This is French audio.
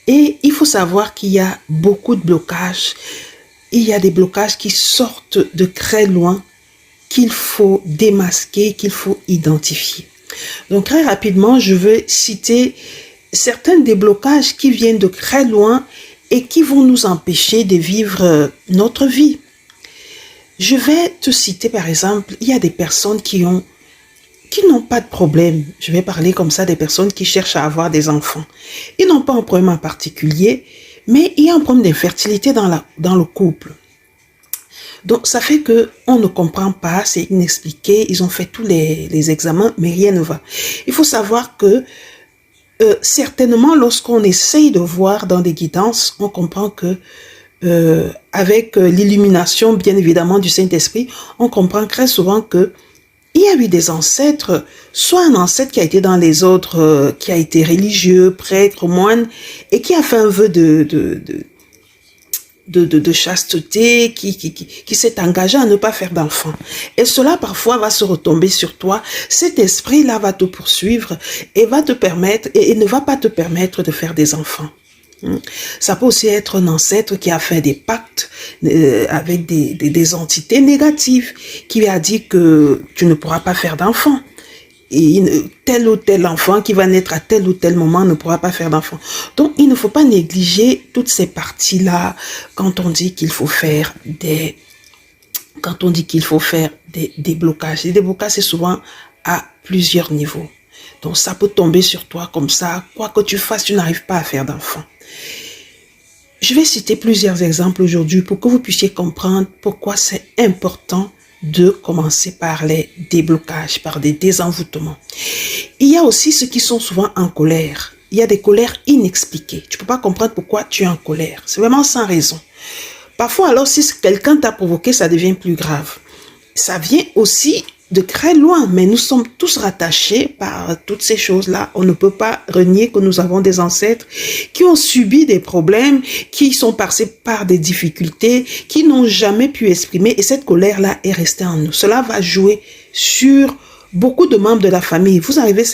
Et il faut savoir qu'il y a beaucoup de blocages. Il y a des blocages qui sortent de très loin, qu'il faut démasquer, qu'il faut identifier. Donc très rapidement, je veux citer certains des blocages qui viennent de très loin et qui vont nous empêcher de vivre notre vie. Je vais te citer par exemple, il y a des personnes qui n'ont pas de problème. Je vais parler comme ça des personnes qui cherchent à avoir des enfants. Ils n'ont pas un problème en particulier, mais il y a un problème d'infertilité dans le couple. Donc, ça fait que on ne comprend pas, c'est inexpliqué. Ils ont fait tous les examens, mais rien ne va. Il faut savoir que certainement, lorsqu'on essaye de voir dans des guidances, on comprend que avec l'illumination, bien évidemment, du Saint-Esprit, on comprend très souvent que il y a eu des ancêtres, soit un ancêtre qui a été dans les autres, qui a été religieux, prêtre, moine, et qui a fait un vœu de chasteté, qui s'est engagé à ne pas faire d'enfant. Et cela parfois va se retomber sur toi. Cet esprit-là va te poursuivre et va te permettre, et ne va pas te permettre de faire des enfants. Ça peut aussi être un ancêtre qui a fait des pactes avec des entités négatives, qui lui a dit que tu ne pourras pas faire d'enfant. Et tel ou tel enfant qui va naître à tel ou tel moment ne pourra pas faire d'enfant. Donc, il ne faut pas négliger toutes ces parties-là quand on dit qu'il faut faire des blocages. Et des blocages, c'est souvent à plusieurs niveaux. Donc, ça peut tomber sur toi comme ça. Quoi que tu fasses, tu n'arrives pas à faire d'enfant. Je vais citer plusieurs exemples aujourd'hui pour que vous puissiez comprendre pourquoi c'est important de commencer par les déblocages, par des désenvoûtements. Il y a aussi ceux qui sont souvent en colère. Il y a des colères inexpliquées. Tu ne peux pas comprendre pourquoi tu es en colère. C'est vraiment sans raison. Parfois, alors, si quelqu'un t'a provoqué, ça devient plus grave. Ça vient aussi de très loin, mais nous sommes tous rattachés par toutes ces choses-là. On ne peut pas renier que nous avons des ancêtres qui ont subi des problèmes, qui sont passés par des difficultés, qui n'ont jamais pu exprimer, et cette colère-là est restée en nous. Cela va jouer sur beaucoup de membres de la famille. Vous arrivez